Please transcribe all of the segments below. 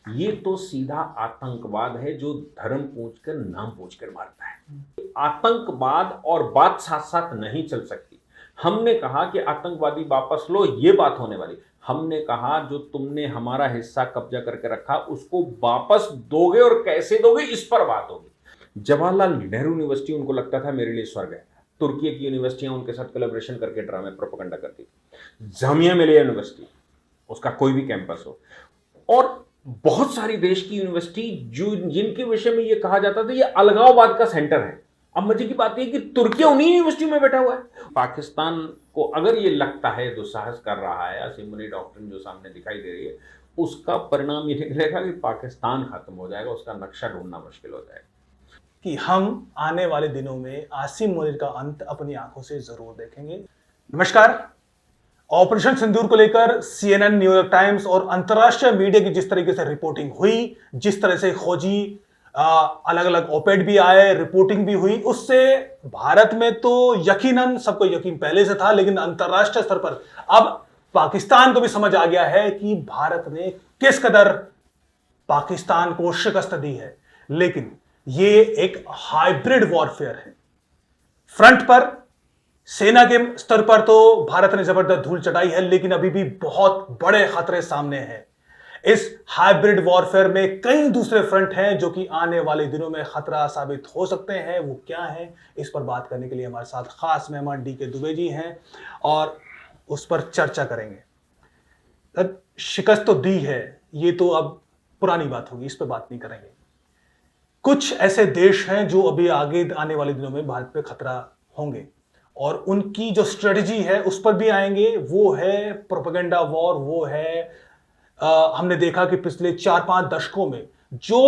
ये तो सीधा आतंकवाद है जो धर्म पूछकर नाम पूछकर मारता है। आतंकवाद और बात साथ साथ नहीं चल सकती। हमने कहा कि आतंकवादी वापस लो, ये बात होने वाली। हमने कहा जो तुमने हमारा हिस्सा कब्जा करके रखा उसको वापस दोगे और कैसे दोगे, इस पर बात होगी। जवाहरलाल नेहरू यूनिवर्सिटी उनको लगता था मेरे लिए स्वर्ग है। तुर्की की यूनिवर्सिटियां उनके साथ कोलैबोरेशन करके ड्रामे प्रोपेगेंडा करती थी। जामिया मिलिया यूनिवर्सिटी, उसका कोई भी कैंपस हो, और बहुत सारी देश की यूनिवर्सिटी जो जिनके विषय में यह कहा जाता था ये अलगाववाद का सेंटर है। अब मजे की बात यह कि तुर्की उन्हीं यूनिवर्सिटी में बैठा हुआ है। पाकिस्तान को अगर ये लगता है, दुस्साहस कर रहा है, असेंबली डॉक्ट्रिन जो सामने दिखाई दे रही है, उसका परिणाम ये निकलेगा कि पाकिस्तान खत्म हो जाएगा, उसका नक्शा ढूंढना मुश्किल हो जाएगा। कि हम आने वाले दिनों में आसिम मुनीर का अंत अपनी आंखों से जरूर देखेंगे। नमस्कार। ऑपरेशन सिंदूर को लेकर CNN, न्यूयॉर्क टाइम्स और अंतर्राष्ट्रीय मीडिया की जिस तरीके से रिपोर्टिंग हुई, जिस तरह से खोजी अलग अलग ओपेड भी आए, रिपोर्टिंग भी हुई, उससे भारत में तो यकीनन सबको यकीन पहले से था, लेकिन अंतर्राष्ट्रीय स्तर पर अब पाकिस्तान को भी समझ आ गया है कि भारत ने किस कदर पाकिस्तान को शिकस्त दी है। लेकिन ये एक हाइब्रिड वॉरफेयर है। फ्रंट पर सेना के स्तर पर तो भारत ने जबरदस्त धूल चटाई है, लेकिन अभी भी बहुत बड़े खतरे सामने हैं। इस हाइब्रिड वॉरफेयर में कई दूसरे फ्रंट हैं जो कि आने वाले दिनों में खतरा साबित हो सकते हैं। वो क्या है, इस पर बात करने के लिए हमारे साथ खास मेहमान DK दुबे जी हैं और उस पर चर्चा करेंगे। शिकस्त तो दी है, ये तो अब पुरानी बात होगी, इस पर बात नहीं करेंगे। कुछ ऐसे देश हैं जो अभी आगे आने वाले दिनों में भारत पे खतरा होंगे और उनकी जो स्ट्रेटजी है उस पर भी आएंगे। वो है प्रोपेगेंडा वॉर। वो है हमने देखा कि पिछले 4-5 दशकों में जो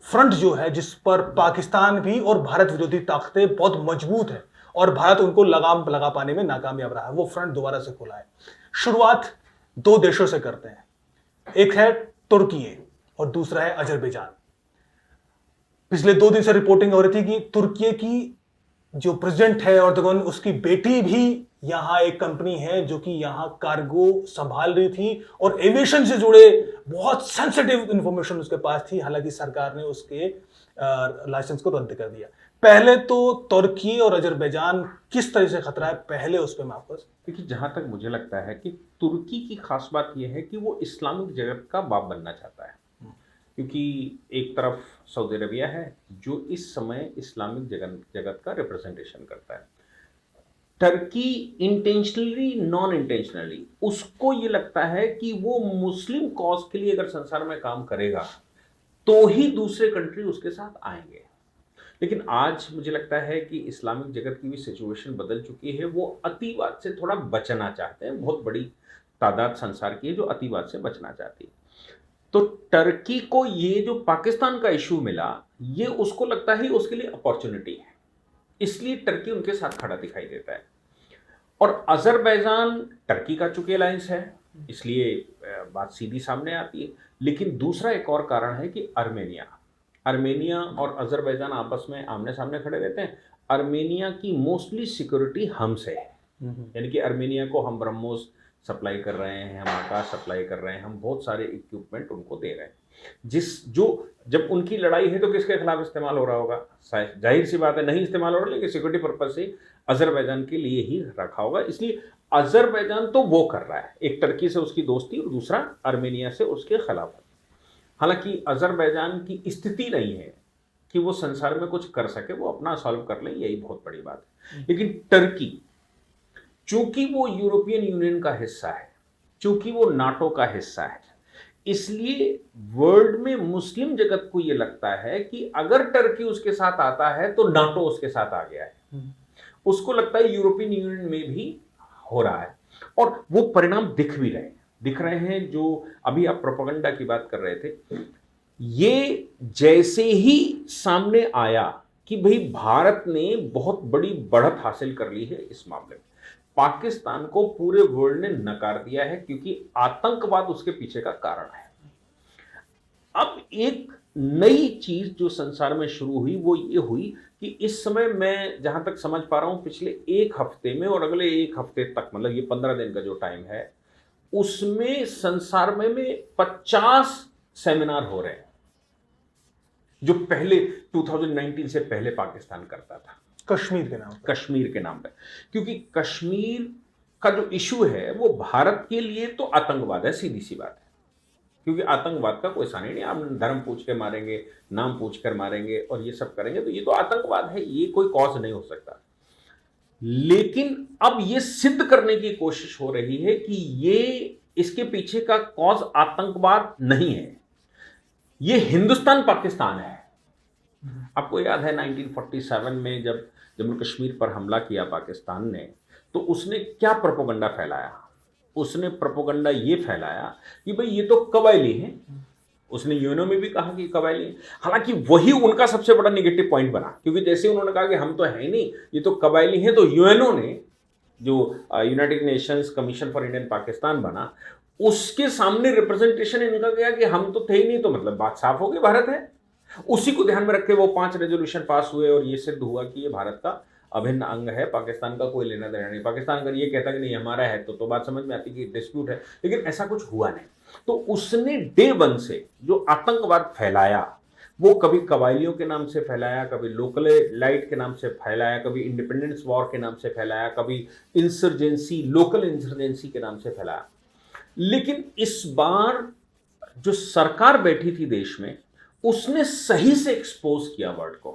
फ्रंट जो है जिस पर पाकिस्तान भी और भारत विरोधी ताकतें बहुत मजबूत है और भारत उनको लगाम लगा पाने में नाकामयाब रहा है, वो फ्रंट दोबारा से खुला है। शुरुआत 2 देशों से करते हैं। एक है तुर्की और दूसरा है अजरबैजान। पिछले 2 दिन से रिपोर्टिंग हो रही थी कि तुर्की की जो प्रेसिडेंट है एर्दोगन, उसकी बेटी भी यहां एक कंपनी है जो कि यहां कार्गो संभाल रही थी और एविएशन से जुड़े बहुत सेंसिटिव इंफॉर्मेशन उसके पास थी। हालांकि सरकार ने उसके लाइसेंस को रद्द कर दिया। पहले तो तुर्की और अजरबैजान किस तरह से खतरा है, पहले उस पर माफ कर। देखिए, जहां तक मुझे लगता है कि तुर्की की खास बात यह है कि वो इस्लामिक जगत का बाप बनना चाहता है, क्योंकि एक तरफ सऊदी अरबिया है जो इस समय इस्लामिक जगत का रिप्रेजेंटेशन करता है। टर्की इंटेंशनली नॉन इंटेंशनली उसको ये लगता है कि वो मुस्लिम कॉज के लिए अगर संसार में काम करेगा तो ही दूसरे कंट्री उसके साथ आएंगे। लेकिन आज मुझे लगता है कि इस्लामिक जगत की भी सिचुएशन बदल चुकी है। वो अतिवाद से थोड़ा बचना चाहते हैं। बहुत बड़ी तादाद संसार की है जो अतिवाद से बचना चाहती है। तो टर्की को ये जो पाकिस्तान का इशू मिला, ये उसको लगता है उसके लिए अपॉर्चुनिटी है, इसलिए टर्की उनके साथ खड़ा दिखाई देता है। और अजरबैजान टर्की का चूंकि अलायंस है, इसलिए बात सीधी सामने आती है। लेकिन दूसरा एक और कारण है कि अर्मेनिया और अजरबैजान आपस में आमने सामने खड़े रहते हैं। अर्मेनिया की मोस्टली सिक्योरिटी हमसे है, यानी कि अर्मेनिया को हम ब्रह्मोस सप्लाई कर रहे हैं, हम आकाश सप्लाई कर रहे हैं, हम बहुत सारे इक्विपमेंट उनको दे रहे हैं। जब उनकी लड़ाई है तो किसके खिलाफ इस्तेमाल हो रहा होगा? जाहिर सी बात है नहीं इस्तेमाल हो रहा, लेकिन सिक्योरिटी पर्पज से अजरबैजान के लिए ही रखा होगा। इसलिए अजरबैजान तो वो कर रहा है, एक टर्की से उसकी दोस्ती और दूसरा अर्मेनिया से उसके खिलाफ। हालांकि अजरबैजान की स्थिति नहीं है कि वो संसार में कुछ कर सके, वो अपना सॉल्व कर ले, यही बहुत बड़ी बात है। लेकिन टर्की चूंकि वो यूरोपियन यूनियन का हिस्सा है, चूंकि वो नाटो का हिस्सा है, इसलिए वर्ल्ड में मुस्लिम जगत को यह लगता है कि अगर टर्की उसके साथ आता है तो नाटो उसके साथ आ गया है। उसको लगता है यूरोपियन यूनियन में भी हो रहा है, और वो परिणाम दिख रहे हैं। जो अभी आप प्रोपेगेंडा की बात कर रहे थे, ये जैसे ही सामने आया कि भाई भारत ने बहुत बड़ी बढ़त हासिल कर ली है इस मामले में, पाकिस्तान को पूरे वर्ल्ड ने नकार दिया है, क्योंकि आतंकवाद उसके पीछे का कारण है। अब एक नई चीज जो संसार में शुरू हुई वो ये हुई कि इस समय मैं जहां तक समझ पा रहा हूं, पिछले 1 हफ्ते में और अगले 1 हफ्ते तक, मतलब ये 15 दिन का जो टाइम है, उसमें संसार में 50 सेमिनार हो रहे हैं जो पहले 2019 से पहले पाकिस्तान करता था कश्मीर के नाम पर। कश्मीर के नाम पे, क्योंकि कश्मीर का जो इशू है वो भारत के लिए तो आतंकवाद है, सीधी सी बात है। क्योंकि आतंकवाद का कोई सानी नहीं, आप धर्म पूछ के मारेंगे, नाम पूछ कर मारेंगे और ये सब करेंगे तो ये तो आतंकवाद है, ये कोई कॉज नहीं हो सकता। लेकिन अब ये सिद्ध करने की कोशिश हो रही है कि ये इसके पीछे का कॉज आतंकवाद नहीं है, ये हिंदुस्तान पाकिस्तान है। आपको याद है 1947 में जब जम्मू कश्मीर पर हमला किया पाकिस्तान ने, तो उसने क्या प्रोपेगेंडा फैलाया? उसने प्रोपेगेंडा ये फैलाया कि भाई ये तो कबायली हैं। उसने यूएनओ में भी कहा कि कबायली हैं। हालांकि वही उनका सबसे बड़ा नेगेटिव पॉइंट बना, क्योंकि जैसे उन्होंने कहा कि हम तो है नहीं, ये तो कबायली हैं, तो यूएनओ ने जो United Nations commission for Indian Pakistan बना, उसके सामने रिप्रेजेंटेशन इनका गया कि हम तो थे ही नहीं, तो मतलब बात साफ हो गई, भारत है। उसी को ध्यान में रख के वो 5 रेजोल्यूशन पास हुए और ये सिद्ध हुआ कि ये भारत का अभिन्न अंग है, पाकिस्तान का कोई लेना देना नहीं। पाकिस्तान अगर ये कहता कि नहीं हमारा है तो बात समझ में आती कि डिस्प्यूट है, लेकिन ऐसा कुछ हुआ नहीं। तो उसने डे 1 से जो आतंकवाद फैलाया वो कभी कबायलियों के नाम से फैलाया, कभी लोकल लाइट के नाम से फैलाया, कभी इंडिपेंडेंस वॉर के नाम से फैलाया, कभी इंसर्जेंसी, लोकल इंसर्जेंसी के नाम से फैलाया। लेकिन इस बार जो सरकार बैठी थी देश में, उसने सही से एक्सपोज किया वर्ड को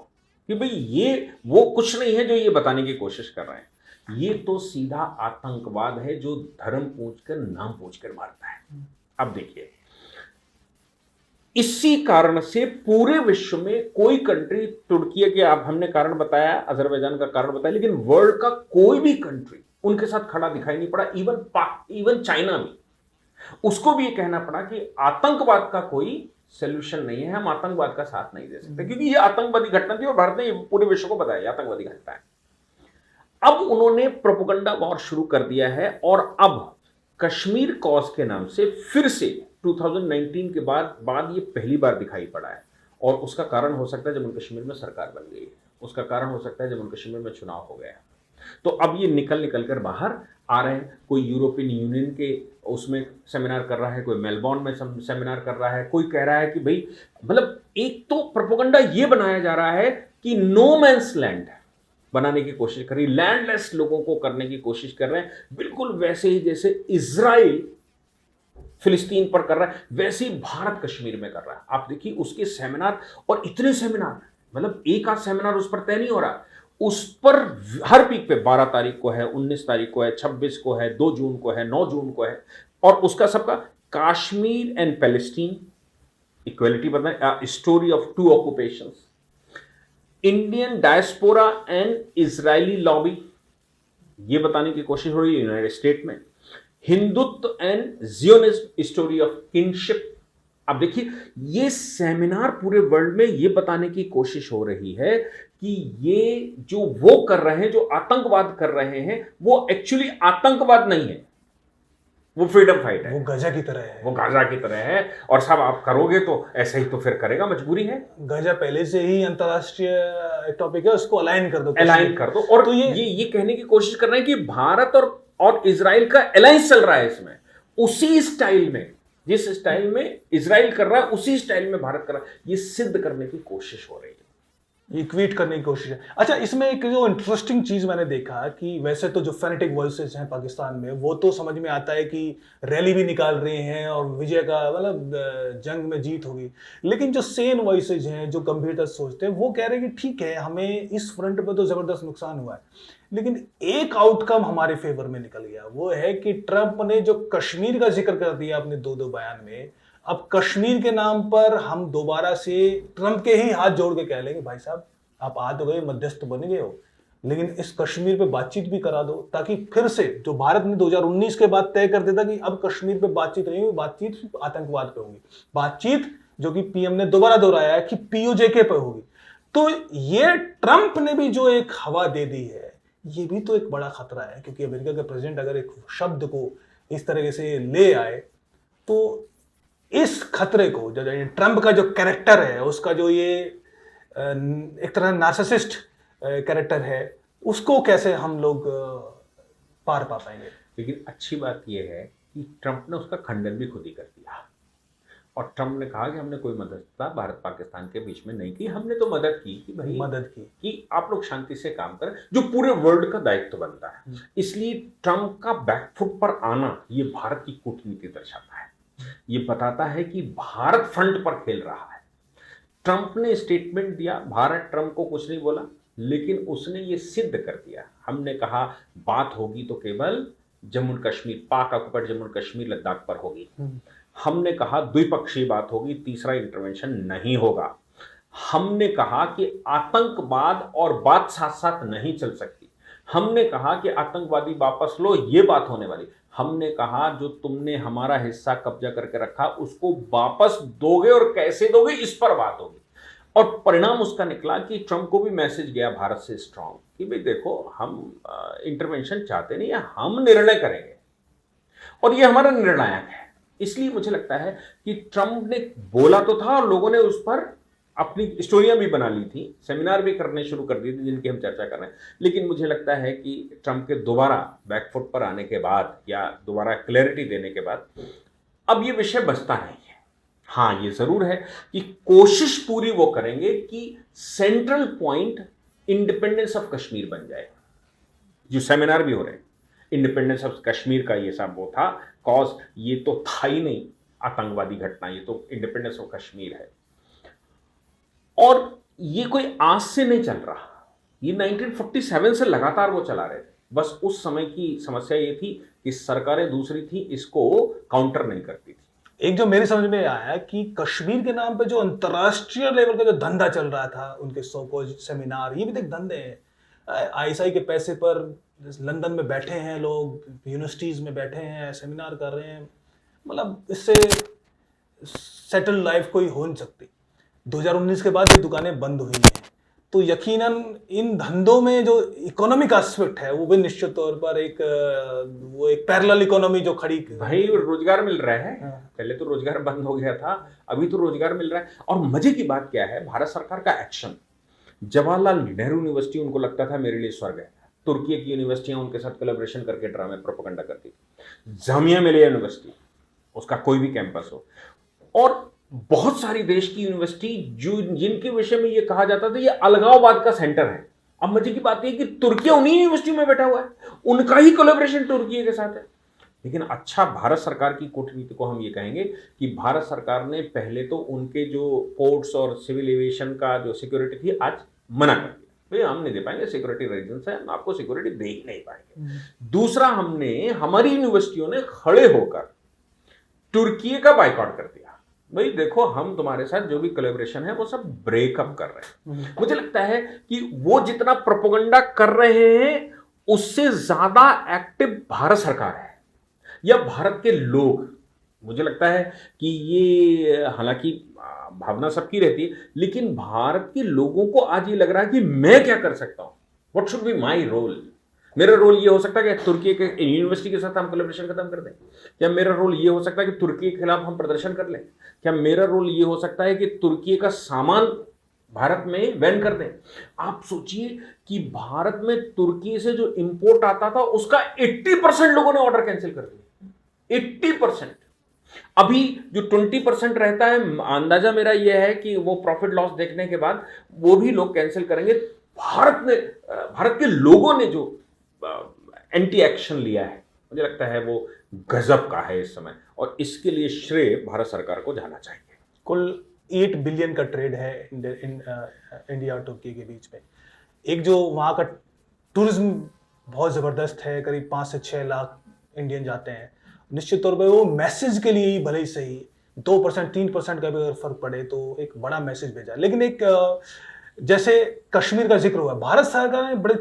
कि भाई ये वो कुछ नहीं है जो ये बताने की कोशिश कर रहे हैं, ये तो सीधा आतंकवाद है जो धर्म पूछकर नाम पूछकर मारता है। अब देखिए, इसी कारण से पूरे विश्व में कोई कंट्री, तुर्की के आप हमने कारण बताया, अजरबैजान का कारण बताया, लेकिन वर्ल्ड का कोई भी कंट्री उनके साथ खड़ा दिखाई नहीं पड़ा। इवन चाइना भी, उसको भी ये कहना पड़ा कि आतंकवाद का कोई सोल्यूशन नहीं है, हम आतंकवाद का साथ नहीं दे सकते, क्योंकि ये आतंकवादी घटना थी और भारत ने पूरे विश्व को बताया आतंकवादी घटना है। अब उन्होंने प्रोपेगेंडा वॉर शुरू कर दिया है और अब कश्मीर कॉज के नाम से फिर से 2019 के बाद ये पहली बार दिखाई पड़ा है। और उसका कारण हो सकता है जम्मू कश्मीर में सरकार बन गई है, उसका कारण हो सकता है जम्मू कश्मीर में चुनाव हो गया है। तो अब ये निकल कर बाहर आ रहे हैं। कोई यूरोपियन यूनियन के उसमें सेमिनार कर रहा है, कोई मेलबोर्न में सेमिनार कर रहा है, कोई कह रहा है कि भाई, मतलब एक तो प्रोपेगेंडा ये बनाया जा रहा है कि नो मैंस लैंड बनाने की कोशिश कर रही, लैंडलेस लोगों को करने की कोशिश कर रहे हैं, बिल्कुल वैसे ही जैसे इजराइल फिलिस्तीन पर कर रहा है, वैसे ही भारत कश्मीर में कर रहा है। आप देखिए उसके सेमिनार, और इतने सेमिनार, मतलब एक आध सेमिनार उस पर तय नहीं हो रहा, उस पर हर वीक पे 12 तारीख को है, 19 तारीख को है, 26 को है, 2 जून को है, 9 जून को है, और उसका सबका कश्मीर एंड पैलेस्टीन इक्वलिटी बताएं, story of 2 occupations, Indian diaspora and Israeli lobby, ये बताने की कोशिश हो रही है यूनाइटेड स्टेट में, Hindutva and Zionism, story of kinship. अब देखिए ये सेमिनार पूरे वर्ल्ड में ये बताने की कोशिश हो रही है कि ये जो वो कर रहे हैं, जो आतंकवाद कर रहे हैं, वो एक्चुअली आतंकवाद नहीं है, वो फ्रीडम फाइट है, वो गाजा की तरह है, वो गाजा की तरह है। और साहब आप करोगे तो ऐसे ही तो फिर करेगा, मजबूरी है। गाजा पहले से ही अंतरराष्ट्रीय टॉपिक है, उसको अलाइन कर दो, अलाइन कर दो। और तो ये कहने की कोशिश कर रहे हैं कि भारत और इजराइल का अलायंस चल रहा है इसमें, उसी स्टाइल में, जिस स्टाइल में इजराइल कर रहा है उसी स्टाइल में भारत कर रहा है, ये सिद्ध करने की कोशिश हो रही है, इक्वेट करने की कोशिश है। अच्छा, इसमें एक जो इंटरेस्टिंग चीज मैंने देखा कि वैसे तो जो फैनेटिक वॉइसेस हैं पाकिस्तान में, वो तो समझ में आता है कि रैली भी निकाल रहे हैं और विजय का मतलब जंग में जीत होगी, लेकिन जो सेन वॉइसेज हैं, जो गंभीरता से सोचते हैं, वो कह रहे हैं कि ठीक है, हमें इस फ्रंट पे तो जबरदस्त नुकसान हुआ है, लेकिन एक आउटकम हमारे फेवर में निकल गया। वो है कि ट्रंप ने जो कश्मीर का जिक्र कर दिया अपने 2 बयान में, अब कश्मीर के नाम पर हम दोबारा से ट्रंप के ही हाथ जोड़ के कह लेंगे, भाई साहब आप आ तो गए, मध्यस्थ बन गए हो, लेकिन इस कश्मीर पे बातचीत भी करा दो, ताकि फिर से जो भारत ने 2019 के बाद तय कर दिया था कि अब कश्मीर पे बातचीत नहीं होगी, बातचीत सिर्फ आतंकवाद पे होगी, बातचीत जो कि पीएम ने दोबारा दोहराया है कि पीओजेके पे होगी। तो ये ट्रंप ने भी जो एक हवा दे दी है, ये भी तो एक बड़ा खतरा है, क्योंकि अमेरिका के प्रेसिडेंट अगर एक शब्द को इस तरीके से ले आए, तो इस खतरे को, जो ट्रंप का जो कैरेक्टर है, उसका जो ये एक तरह नार्सिसिस्ट कैरेक्टर है, उसको कैसे हम लोग पार पा पाएंगे। लेकिन अच्छी बात यह है कि ट्रंप ने उसका खंडन भी खुद ही कर दिया, और ट्रम्प ने कहा कि हमने कोई मध्यस्थता भारत पाकिस्तान के बीच में नहीं की, हमने तो मदद की कि भाई मदद की कि आप लोग शांति से काम करें, जो पूरे वर्ल्ड का दायित्व बनता है। इसलिए ट्रम्प का बैकफुट पर आना ये भारत की कूटनीति दर्शाता है, ये बताता है कि भारत फ्रंट पर खेल रहा है। ट्रम्प ने स्टेटमेंट दिया, भारत ट्रम्प को कुछ नहीं बोला, लेकिन उसने ये सिद्ध कर दिया। हमने कहा बात होगी तो केवल जम्मू कश्मीर, पाक ऑक्युपाइड जम्मू कश्मीर लद्दाख पर होगी। हमने कहा द्विपक्षीय बात होगी, तीसरा इंटरवेंशन नहीं होगा। हमने कहा कि आतंकवाद और बात साथ साथ नहीं चल सकती। हमने कहा कि आतंकवादी वापस लो, ये बात होने वाली। हमने कहा जो तुमने हमारा हिस्सा कब्जा करके रखा उसको वापस दोगे और कैसे दोगे, इस पर बात होगी। और परिणाम उसका निकला कि ट्रम्प को भी मैसेज गया भारत से स्ट्रांग कि भाई देखो हम इंटरवेंशन चाहते नहीं है, हम निर्णय करेंगे और ये हमारा निर्णायक है। इसलिए मुझे लगता है कि ट्रम्प ने बोला तो था और लोगों ने उस पर अपनी स्टोरियां भी बना ली थी, सेमिनार भी करने शुरू कर दिए थे जिनकी हम चर्चा कर रहे हैं। लेकिन मुझे लगता है कि ट्रम्प के दोबारा बैकफुट पर आने के बाद या दोबारा क्लैरिटी देने के बाद अब ये विषय बचता नहीं है। हाँ, ये जरूर है कि कोशिश पूरी वो करेंगे कि central point independence of Kashmir बन जाए। जो सेमिनार भी हो रहे हैं इंडिपेंडेंस ऑफ कश्मीर का, ये सब वो था कॉज, ये तो था ही नहीं आतंकवादी घटना, ये तो इंडिपेंडेंस ऑफ कश्मीर है। और ये कोई आज से नहीं चल रहा, ये 1947 से लगातार वो चला रहे थे। बस उस समय की समस्या ये थी कि सरकारें दूसरी थी, इसको काउंटर नहीं करती थी। एक जो मेरी समझ में आया कि कश्मीर के नाम पे जो अंतर्राष्ट्रीय लेवल का जो धंधा चल रहा था, उनके सो-कॉल्ड सेमिनार, ये भी देख धंधे हैं। आईएसआई के पैसे पर लंदन में बैठे हैं लोग, यूनिवर्सिटीज में बैठे हैं, सेमिनार कर रहे हैं। मतलब इससे सेटल लाइफ कोई हो नहीं सकती। 2019 के बाद ये दुकानें बंद हुई हैं, तो यकीनन इन धंधों में जो इकोनॉमिक एस्पेक्ट है वो भी निश्चित तौर पर एक पैरेलल इकोनॉमी जो खड़ी, भाई रोजगार मिल रहा है। पहले तो रोजगार बंद हो गया था, अभी तो रोजगार मिल रहा है। और मजे की बात क्या है, भारत सरकार का एक्शन, जवाहरलाल नेहरू यूनिवर्सिटी उनको लगता था मेरे लिए स्वर्ग है, तुर्की की यूनिवर्सिटियां उनके साथ कोलैबोरेशन करके ड्रामे प्रोपेगेंडा करती थी। जामिया मिलिया यूनिवर्सिटी, उसका कोई भी कैंपस हो, और बहुत सारी देश की यूनिवर्सिटी जो जिनके विषय में ये कहा जाता था ये अलगाववाद का सेंटर है। अब मजे की बात है कि तुर्की उन्हीं यूनिवर्सिटी में बैठा हुआ है, उनका ही कोलैबोरेशन तुर्की के साथ है। लेकिन अच्छा, भारत सरकार की कूटनीति को हम ये कहेंगे कि भारत सरकार ने पहले तो उनके जो पोर्ट्स और सिविल एविएशन का जो सिक्योरिटी थी आज मना कर दिया, भाई हम नहीं दे पाएंगे, सिक्योरिटी रीजन है, हम आपको सिक्योरिटी दे ही नहीं पाएंगे। दूसरा, हमने हमारी यूनिवर्सिटियों ने खड़े होकर तुर्की का बाइकआउट कर दिया, भाई देखो हम तुम्हारे साथ जो भी कोलैबोरेशन है वो सब ब्रेकअप कर रहे हैं। मुझे लगता है कि वो जितना प्रोपेगेंडा कर रहे हैं उससे ज्यादा एक्टिव भारत सरकार है या भारत के लोग। मुझे लगता है कि ये, हालांकि भावना सबकी रहती है, लेकिन भारत के लोगों को आज ये लग रहा है कि मैं क्या कर सकता हूं, what should be my role. मेरा रोल ये हो सकता है कि तुर्की के यूनिवर्सिटी के साथ हम कोलैबोरेशन खत्म कर दें, क्या मेरा रोल ये हो सकता है कि तुर्की के खिलाफ हम प्रदर्शन कर लें, क्या मेरा रोल ये हो सकता है कि तुर्की का सामान भारत में बैन कर दें। आप सोचिए कि भारत में तुर्की से जो इंपोर्ट आता था उसका 80% लोगों ने ऑर्डर कैंसिल कर दिया, 80%। अभी जो 20% रहता है, अंदाजा मेरा यह है कि वो प्रॉफिट लॉस देखने के बाद वो भी लोग कैंसिल करेंगे। भारत के लोगों ने जो एंटी एक्शन लिया है, मुझे लगता है वो गजब का है इस समय, और इसके लिए श्रेय भारत सरकार को जाना चाहिए। कुल 8 बिलियन का ट्रेड है इंडिया और तुर्की के बीच में। एक जो वहाँ का टूरिज्म बहुत ज़बरदस्त है, करीब 5 से 6 लाख इंडियन जाते हैं। निश्चित तौर पर वो मैसेज के लिए ही भले ही सही 2% 3% का भी अगर फर्क पड़े तो एक बड़ा मैसेज भेजा। लेकिन एक जैसे कश्मीर का जिक्र हुआ, भारत सरकार ने बड़े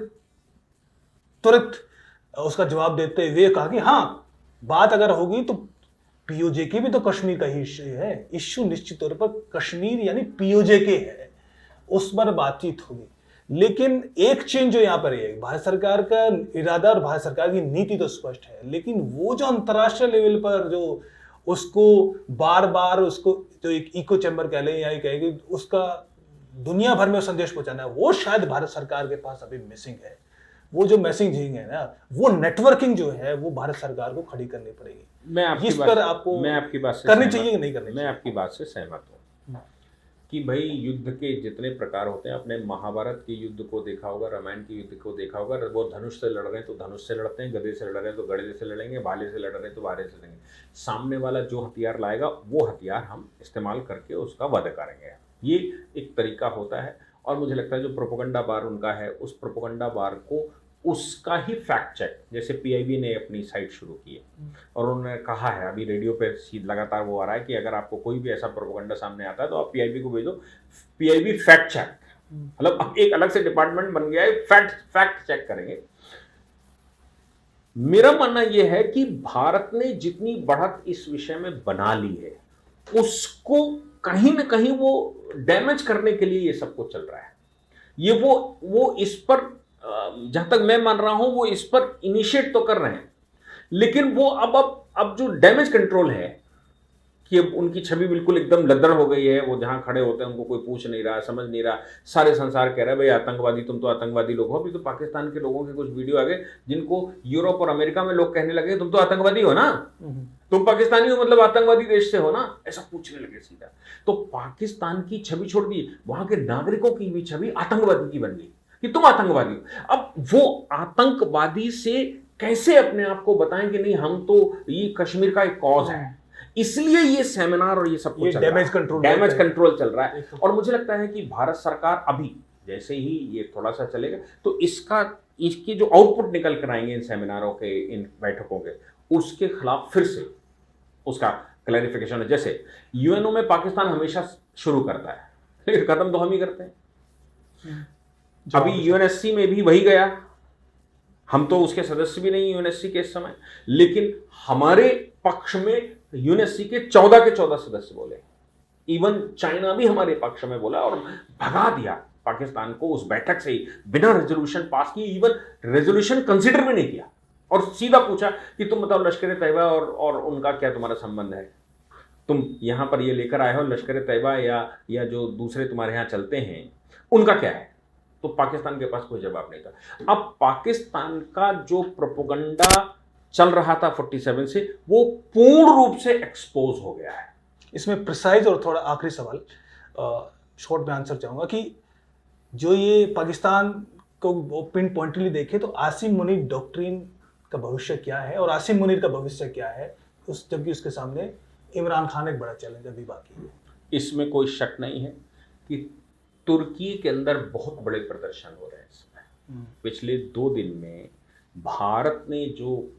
तुरंत उसका जवाब देते हुए कहा कि हाँ, बात अगर होगी तो पीओजे की भी तो कश्मीर का ही इश्यू है, इश्यू निश्चित तौर पर कश्मीर यानी पीओजे के है, उस पर बातचीत होगी। लेकिन एक चेंज जो यहाँ पर है, भारत सरकार का इरादा और भारत सरकार की नीति तो स्पष्ट है, लेकिन वो जो अंतर्राष्ट्रीय लेवल पर जो उसको बार बार उसको जो एक इको चैम्बर कह लें या कहेंगे उसका दुनिया भर में संदेश पहुंचाना है, वो शायद भारत सरकार के पास अभी मिसिंग है। वो जो मैसेजिंग है ना, वो नेटवर्किंग जो है वो भारत सरकार को खड़ी करनी पड़ेगी। मैं आपकी इस बात पर आपको मैं आपकी बात से करनी सहमत- चाहिए कि नहीं करनी मैं चाहिए? आपकी बात से सहमत हूँ कि भाई युद्ध के जितने प्रकार होते हैं, अपने महाभारत के युद्ध को देखा होगा, रामायण के युद्ध को देखा होगा, वो धनुष से लड़ रहे हैं तो धनुष से लड़ते हैं, गदे से लड़ रहे हैं तो गदे से लड़ेंगे, भाले से लड़ रहे हैं तो भाले से लड़ेंगे। सामने वाला जो हथियार लाएगा वो हथियार हम इस्तेमाल करके उसका वध करेंगे। ये एक तरीका होता है। और मुझे लगता है जो प्रोपेगेंडा बार उनका है, उस प्रोपेगेंडा बार को उसका ही फैक्ट चेक, जैसे पीआईबी ने अपनी साइट शुरू की है और उन्होंने कहा है, अभी रेडियो पे लगातार वो आ रहा है कि अगर आपको कोई भी ऐसा प्रोपेगेंडा सामने आता है तो आप पीआईबी को भेजो, पीआईबी फैक्ट चेक, मतलब अब एक अलग से डिपार्टमेंट बन गया है, फैक्ट चेक करेंगे। मेरा मानना यह है कि भारत ने जितनी बढ़त इस विषय में बना ली है, उसको कहीं ना कहीं वो डैमेज करने के लिए ये सब कुछ चल रहा है। ये वो इस पर, जहां तक मैं मान रहा हूं, वो इस पर इनिशिएट तो कर रहे हैं, लेकिन वो अब जो डैमेज कंट्रोल है कि अब उनकी छवि बिल्कुल एकदम लद्दड़ हो गई है। वो जहां खड़े होते हैं उनको कोई पूछ नहीं रहा, समझ नहीं रहा, सारे संसार कह रहा है भाई आतंकवादी, तुम तो आतंकवादी लोग हो। अभी तो पाकिस्तान के लोगों के कुछ वीडियो आ गए जिनको यूरोप और अमेरिका में लोग कहने लगे तुम तो आतंकवादी हो ना, तुम पाकिस्तानी हो मतलब आतंकवादी देश से हो ना, ऐसा पूछने लगे सीधा। तो पाकिस्तान की छवि छोड़ दी, वहां के नागरिकों की भी छवि आतंकवादी की बन गई कि तुम आतंकवादी हो। अब वो आतंकवादी से कैसे अपने आप को बताएं कि नहीं हम तो ये कश्मीर का एक कॉज है, इसलिए ये सेमिनार और ये सब कुछ डैमेज कंट्रोल चल रहा है। और मुझे लगता है कि भारत सरकार अभी जैसे ही ये थोड़ा सा चलेगा तो इसकी जो आउटपुट निकल कर आएंगे इन सेमिनारों के, इन बैठकों के, उसके खिलाफ फिर से उसका क्लैरिफिकेशन है। जैसे यूएनओ में पाकिस्तान हमेशा शुरू करता है लेकिन खत्म तो हम ही करते हैं। अभी यूएनएससी में भी वही गया, हम तो उसके सदस्य भी नहीं यूएनएससी के इस समय, लेकिन हमारे पक्ष में यूएनएससी के 14 के 14 सदस्य बोले। इवन चाइना भी हमारे पक्ष में बोला और भगा दिया पाकिस्तान को उस बैठक से ही, बिना रेजोल्यूशन पास किए, इवन रेजोल्यूशन कंसीडर भी नहीं किया, और सीधा पूछा कि तुम बताओ लश्कर तैयबा और उनका क्या तुम्हारा संबंध है, तुम यहां पर ये लेकर आए हो लश्कर तैयबा या जो दूसरे तुम्हारे यहां चलते हैं उनका क्या है। तो पाकिस्तान के पास कोई जवाब नहीं था। अब पाकिस्तान का जो प्रोपेगेंडा चल रहा था 47 से, वो पूर्ण रूप से एक्सपोज हो गया है। इसमें प्रिसाइज और थोड़ा आखिरी सवाल शॉर्ट में आंसर चाहूंगा कि जो ये पाकिस्तान को पिन पॉइंटली देखे तो आसिम मुनीर डॉक्ट्रिन का भविष्य क्या है और आसिम मुनीर का भविष्य क्या है, जबकि उसके सामने इमरान खान एक बड़ा चैलेंज अभी बाकी है। इसमें कोई शक नहीं है कि तुर्की के अंदर बहुत बड़े प्रदर्शन हो रहे हैं इस समय। पिछले 2 दिन में भारत ने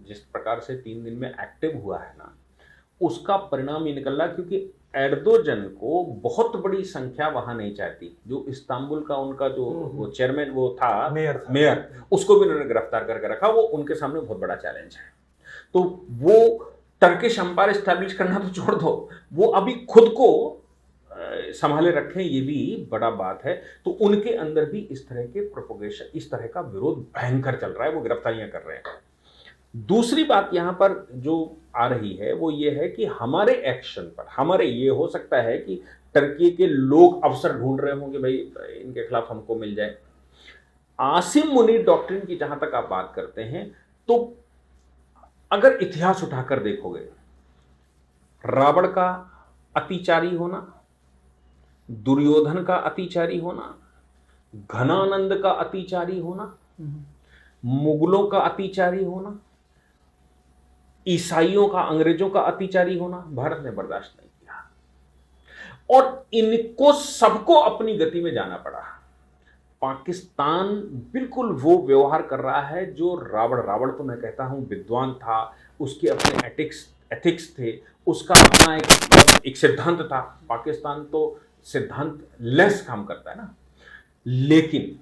जिस प्रकार से 3 दिन में एक्टिव हुआ है ना, उसका परिणाम ये निकल रहा, क्योंकि एर्दोगन को बहुत बड़ी संख्या वहां नहीं चाहती। जो इस्तांबुल का उनका जो वो चेयरमैन वो था, मेयर, उसको भी उन्होंने गिरफ्तार करके रखा। वो उनके सामने बहुत बड़ा चैलेंज है। तो वो टर्किश एम्पायर स्टैब्लिश करना तो छोड़ दो, वो अभी खुद को संभाले रखें, ये भी बड़ा बात है। तो उनके अंदर भी इस तरह के प्रोपोगेशन, इस तरह का विरोध भयंकर चल रहा है, वो गिरफ्तारियां कर रहे हैं। दूसरी बात यहां पर जो आ रही है वो ये है कि हमारे एक्शन पर, ये हो सकता है कि टर्की के लोग अवसर ढूंढ रहे होंगे भाई इनके खिलाफ हमको मिल जाए। आसिम मुनीर डॉक्ट्रिन की जहां तक आप बात करते हैं, तो अगर इतिहास उठाकर देखोगे, रावण का अतिचारी होना, दुर्योधन का अतिचारी होना, घनानंद का अतिचारी होना, मुगलों का अतिचारी होना, ईसाइयों का, अंग्रेजों का अतिचारी होना, भारत ने बर्दाश्त नहीं किया और इनको सबको अपनी गति में जाना पड़ा। पाकिस्तान बिल्कुल वो व्यवहार कर रहा है जो रावण तो मैं कहता हूं विद्वान था, उसके अपने एथिक्स थे, उसका अपना एक सिद्धांत था। पाकिस्तान तो सिद्धांत लेस काम करता है ना। लेकिन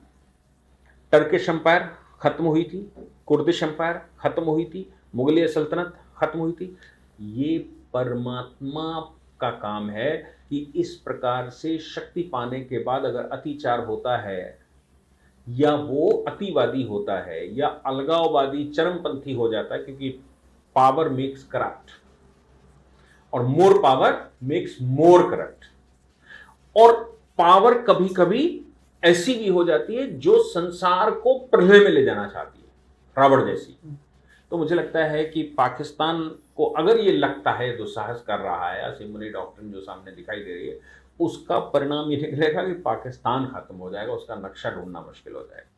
टर्किश एम्पायर खत्म हुई थी, कुर्दिश एम्पायर खत्म हुई थी, मुगलिया सल्तनत खत्म हुई थी। ये परमात्मा का काम है कि इस प्रकार से शक्ति पाने के बाद अगर अतिचार होता है या वो अतिवादी होता है या अलगाववादी चरमपंथी हो जाता है, क्योंकि पावर मेक्स करप्ट और more power makes more corrupt, और पावर कभी कभी ऐसी भी हो जाती है जो संसार को प्रलय में ले जाना चाहती है, रावण जैसी। तो मुझे लगता है कि पाकिस्तान को अगर ये लगता है, दुस्साहस कर रहा है, आसिम मुनी डॉक्ट्रिन जो सामने दिखाई दे रही है, उसका परिणाम ये निकलेगा कि पाकिस्तान खत्म हो जाएगा, उसका नक्शा ढूंढना मुश्किल हो जाएगा।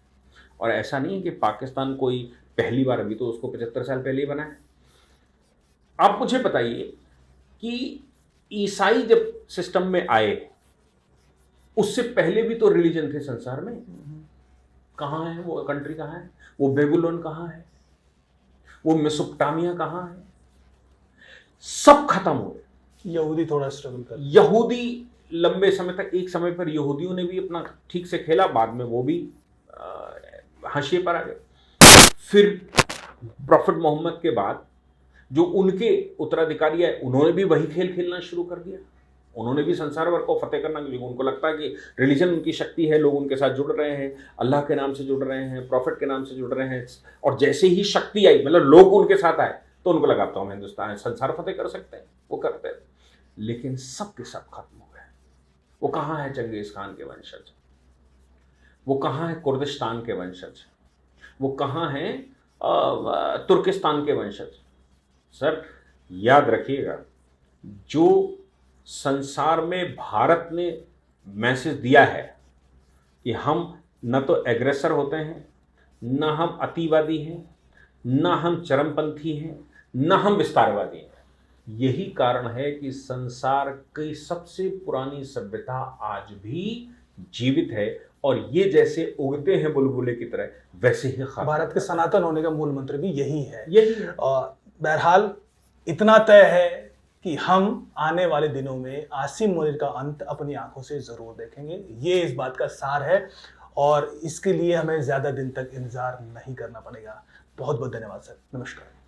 और ऐसा नहीं है कि पाकिस्तान कोई पहली बार, अभी तो उसको 75 साल पहले ही बना है। आप मुझे बताइए कि ईसाई जब सिस्टम में आए, उससे पहले भी तो रिलीजन थे संसार में। कहाँ है वो कंट्री, कहाँ है वो बेबीलोन, कहाँ है वो मेसोपोटामिया, कहाँ है? सब खत्म हुए। यहूदी थोड़ा स्ट्रगल कर, यहूदी लंबे समय तक, एक समय पर यहूदियों ने भी अपना ठीक से खेला, बाद में वो भी हाशिए पर आ गए। फिर प्रॉफिट मोहम्मद के बाद जो उनके उत्तराधिकारी है, उन्होंने भी वही खेल खेलना शुरू कर दिया। उन्होंने भी संसार भर को फतेह करना, क्योंकि उनको लगता है कि रिलीजन उनकी शक्ति है, लोग उनके साथ जुड़ रहे हैं, अल्लाह के नाम से जुड़ रहे हैं, प्रॉफिट के नाम से जुड़ रहे हैं। और जैसे ही शक्ति आई, मतलब लोग उनके साथ आए, तो उनको लगा तो हम हिंदुस्तान संसार फतेह कर सकते हैं, वो करते हैं। लेकिन सब के सब खत्म हो गए। वो कहाँ है चंगेज खान के वंशज, वो कहाँ है कुर्दिस्तान के वंशज, वो कहाँ है तुर्किस्तान के वंशज? सर याद रखिएगा, जो संसार में भारत ने मैसेज दिया है कि हम न तो एग्रेसर होते हैं, न हम अतिवादी हैं, न हम चरमपंथी हैं, न हम विस्तारवादी हैं। यही कारण है कि संसार की सबसे पुरानी सभ्यता आज भी जीवित है, और ये जैसे उगते हैं बुलबुले की तरह, वैसे ही भारत के सनातन होने का मूल मंत्र भी यही है। और बहरहाल इतना तय है कि हम आने वाले दिनों में आसिम मुनीर का अंत अपनी आंखों से जरूर देखेंगे। ये इस बात का सार है, और इसके लिए हमें ज्यादा दिन तक इंतजार नहीं करना पड़ेगा। बहुत बहुत धन्यवाद सर, नमस्कार।